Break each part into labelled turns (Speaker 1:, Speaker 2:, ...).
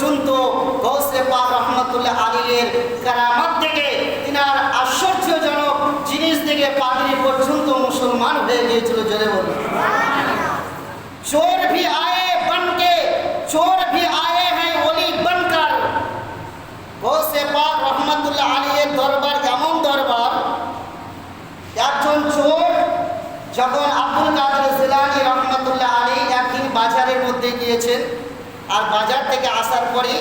Speaker 1: পর্যন্ত গৌসে পাক রহমতুল্লাহ আলীর কারামত থেকে, তিনার আশ্চর্যজনক জিনিস থেকে পাদ্রী পর্যন্ত মুসলমান হয়ে গিয়েছিল। জোরে বলুন চোর ভি আয়ে বনকে, চোর ভি আয়ে হ্যাঁ ওলি বনকর। গৌসে পাক রহমতুল্লাহ আলীর দরবার কেমন দরবার, একজন চোর যখন আব্দুল কাদের জিলানী রহমতুল্লাহ আলী একদিন বাজারের মধ্যে গিয়েছেন, আর বাজার থেকে আসার পরে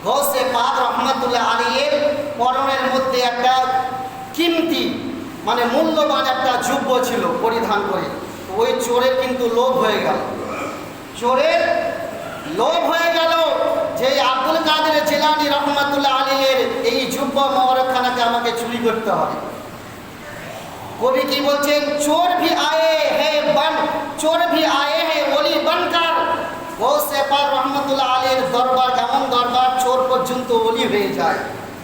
Speaker 1: গৌসে পাক রহমতুল্লাহ আলীর পরনের মধ্যে একটা কিমতি মানে মূল্যবান একটা জুব্ব ছিল পরিধান করে। ওই চোরের কিন্তু লোভ হয়ে গেল, চোরের লোভ হয়ে গেল যে আব্দুল কাদের জিলানী রহমতুল্লাহ আলীর এই জুব্ব মোবারকখানাকে আমাকে চুরি করতে হবে। কবি কি বলছেন, চোর ভি আয়ে হে বন, চোর ভি আয়ে হে ওলি বনকর। গৌসে পাক রহমতুল্লাহ আলীর দরবার কেমন দরবার, চোর পর্যন্ত ওলি হয়ে যায়।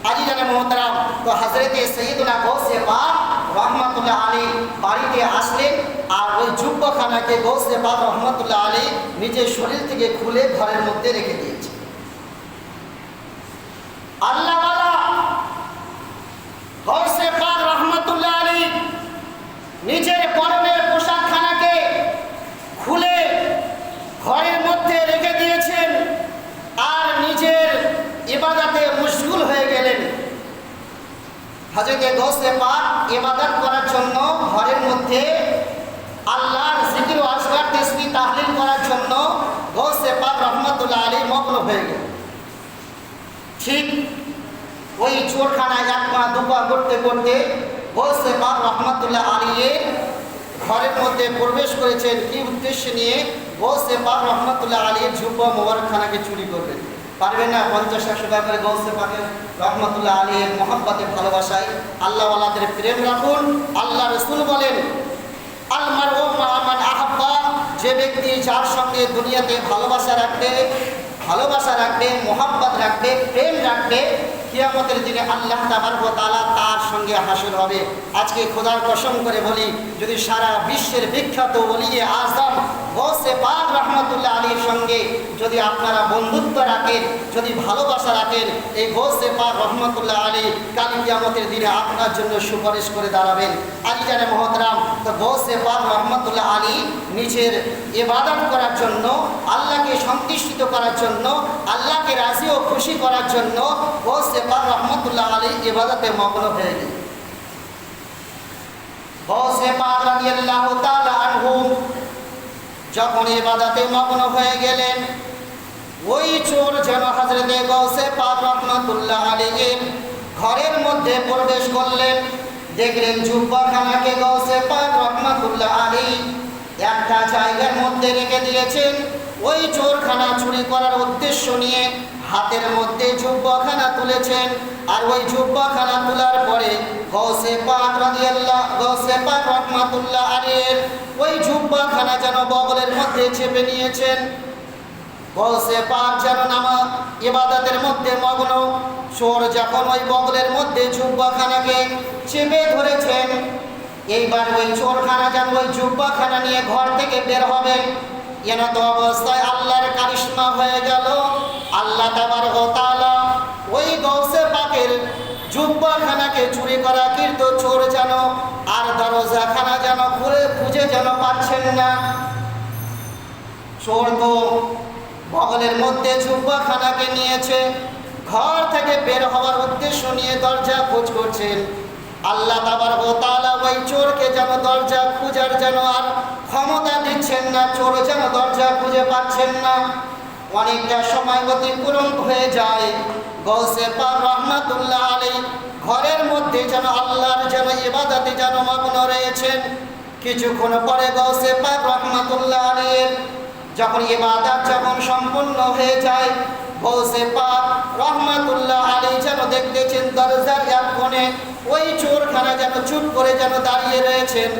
Speaker 1: আজিজানে মোহতারাম, তো হযরতে সৈয়দনা গৌসে পাক রহমতুল্লাহ আলী বাড়িতে আসলেন, আর ওই জুব্বখানাকে গৌসে পাক রহমতুল্লাহ আলী নিজের শরীর থেকে খুলে ঘরের মধ্যে রেখে দিয়েছে। আল্লাহওয়ালা গৌসে পাক রহমতুল্লাহ আলী নিজের পরনের পোশাকখানাকে খুলে ঘরের মধ্যে রেখে দিয়েছেন, আর নিজের ইবাদতে মশগুল হয়ে গেলেন। হযরতে গৌসে পাক ইবাদত করার জন্য ঘরের মধ্যে আল্লাহর জিকির ও আজকার তাসবিহ তাহলিল করার জন্য গৌসে পাক রহমতুল্লাহ আলী মগ্ন হয়ে গেলেন। ঠিক ওই চোরখানায় এক পা দুপা করতে করতে গৌসে পাক রহমতুল্লাহ আলীর ঘরের মধ্যে প্রবেশ করেছেন। কি উদ্দেশ্য নিয়ে? গৌসে পাক রহমতুল্লাহ আলীর জুব্ব মোবারকখানাকে চুরি করবেন। পারবেন না? 50-100 টাকা করে গৌসে পাকের রহমতুল্লাহ আলীর মহব্বতে ভালোবাসায় আল্লাহওয়ালাদের প্রেম রাখুন। আল্লাহ রসুল বলেন, আল মারউ মা মান আহাব্বা, যে ব্যক্তি যার সঙ্গে দুনিয়াতে ভালোবাসা রাখবে, মোহাব্বত রাখবে, প্রেম রাখবে, কিয়ামতের দিনে আল্লাহ তাবারক ওয়া তাআলা তার সঙ্গে হাসর হবে। আজকে খোদার কসম করে বলি, যদি সারা বিশ্বের বিখ্যাত ওলিয়ে আযম গৌসে পাক রহমতুল্লাহ আলীর সঙ্গে যদি আপনারা বন্ধুত্ব রাখেন, যদি ভালোবাসা রাখেন, এই গৌসে পাক রহমতুল্লাহ আলী কাল কিয়ামতের দিনে আপনার জন্য সুপারিশ করে দাঁড়াবেন। আজিজানে মোহতারাম, তো গৌসে পাক রহমতুল্লাহ আলী নিজের ইবাদত করার জন্য, আল্লাহকে সন্তুষ্ট করার জন্য, আল্লাহকে রাজি ও খুশি করার জন্য গৌসে পাক রহমতুল্লাহ আলী ইবাদতে মগ্ন হয়ে গেলেন। গৌসে পাক রাদিয়াল্লাহু তাআলা আনহু যখন ইবাদতে মগ্ন হয়ে গেলেন, ওই চোর যেন হযরতে গৌসে পাক রহমতুল্লাহ আলীর ঘরের মধ্যে প্রবেশ করলেন। দেখলেন জুব্বাখানাকে গৌসে পাক রহমতুল্লাহ আলী একটা জায়গার মধ্যে রেখে দিয়েছেন। ওই চোরখানা চুরি করার উদ্দেশ্য নিয়ে হাতের মধ্যে জুব্বাখানা তুলেছেন, আর ওই জুব্বাখানা তোলার পরে গৌসে পাক রহমতুল্লাহ আলীর ওই জুব্বাখানা যেন বগলের মধ্যে চেপে নিয়েছেন। গৌসে পাক যেন নামাজ ইবাদতের মধ্যে মগ্ন, চোর যখন ওই বগলের মধ্যে জুব্বাখানাকে চেপে ধরেছেন, এইবার ওই চোরখানা যেন ওই জুব্বাখানা নিয়ে ঘর থেকে বের হবেন, এনত অবস্থায় আল্লাহর কারিশমা হয়ে গেল। আল্লাহ তাবারক ওয়া তাআলা ওই গৌসে পাকের জুব্বাখানাকে চুরি করা কিন্তু চোর যেন আর দরজাখানা যেন খুঁজে যেন পাচ্ছেন না। চোর তো বগলের মধ্যে জুব্বাখানাকে নিয়েছে, ঘর থেকে বের হওয়ার উদ্দেশ্য নিয়ে দরজা খোঁজ করছেন। আল্লাহ তাবারক ওয়া তাআলা ওই চোরকে যেন দরজা খুঁজার যেন আর ক্ষমতা দিচ্ছেন না, চোর যেন দরজা খুঁজে পাচ্ছেন না। অনেকটা সময় অতিক্রম হয়ে যায়। গৌসে পাক রহমতুল্লাহ আলী ঘরের মধ্যে যেন আল্লাহর যেন ইবাদতে যেন মগ্ন রয়েছেন। কিছুক্ষণ পরে গৌসে পাক রহমতুল্লাহ আলীর যখন ইবাদত যখন সম্পূর্ণ হয়ে যায়, গৌসে পাক রহমতুল্লাহ আলী যেন দেখতেছেন দরজার এক কোণে ওই চোরখানা যেন চুপ করে যেন দাঁড়িয়ে রয়েছেন।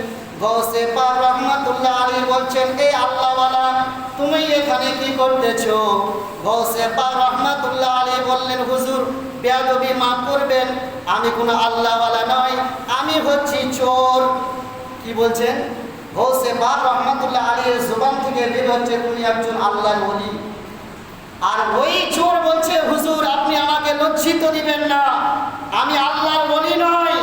Speaker 1: গৌসে পাক রহমতুল্লাহ আলী বলছেন, এই আল্লাহওয়ালা, তুমি এখানে কি করতেছো? গৌসে পাক রহমতুল্লাহ আলী বললেন, হুজুর বেয়াদবি মাফ করবেন, আমি কোনো আল্লাহওয়ালা নয়, আমি হচ্ছি চোর। কি বলছেন? গৌসে পাক রহমতুল্লাহ আলীর জবান থেকে বের হচ্ছে, তুমি একজন আল্লাহর ওলি। আর ওই চোর বলছে, হুজুর আপনি আমাকে লজ্জিত দিবেন না, আমি আল্লাহর ওলি নই,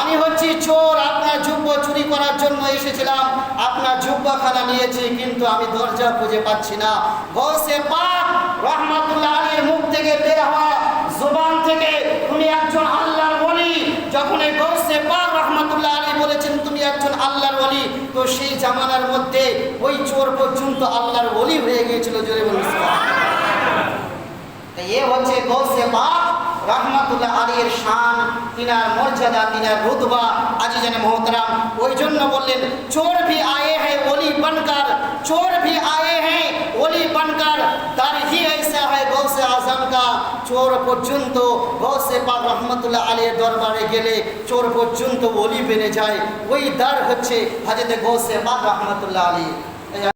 Speaker 1: আমি হচ্ছি চোর, আপনার জুব্বা চুরি করার জন্য এসেছিলাম, আপনার জুব্বাখানা নিয়েছি, কিন্তু আমি দরজা খুঁজে পাচ্ছি না। গৌসে পাক রহমাতুল্লাহ আলাইহির মুখ থেকে বের হওয়া জবান থেকে, তুমি একজন আল্লাহর ওলি, যখন এই গৌসে পাক রহমাতুল্লাহ আলাইহি বলেছেন তুমি একজন আল্লাহর ওলি, তো সেই জামানার মধ্যে ওই চোর পর্যন্ত আল্লাহর ওলি হয়ে গিয়েছিল। জোরে বলুন সুবহানাল্লাহ। এ হচ্ছে গৌসে পাক রহমাতুল্লাহ আলাইহির শান, তিনার মর্যাদা, তিনার রুতবা। আজিজান মোহতারাম, ওই জন্য বললেন চোর ভি আয়ে হ্যাঁ ওলি बनकर, चोर भी आए हैं ওলি बनकर, दर ही ऐसा है गौसे आजम का। চোর পর্যন্ত গৌসে পাক রহমাতুল্লাহ আলাইহির দরবারে গেলে চোর পর্যন্ত ওলি বেনে যায়। ওই দার হচ্ছে হযরত গৌসে পাক রহমাতুল্লাহ আলাইহি।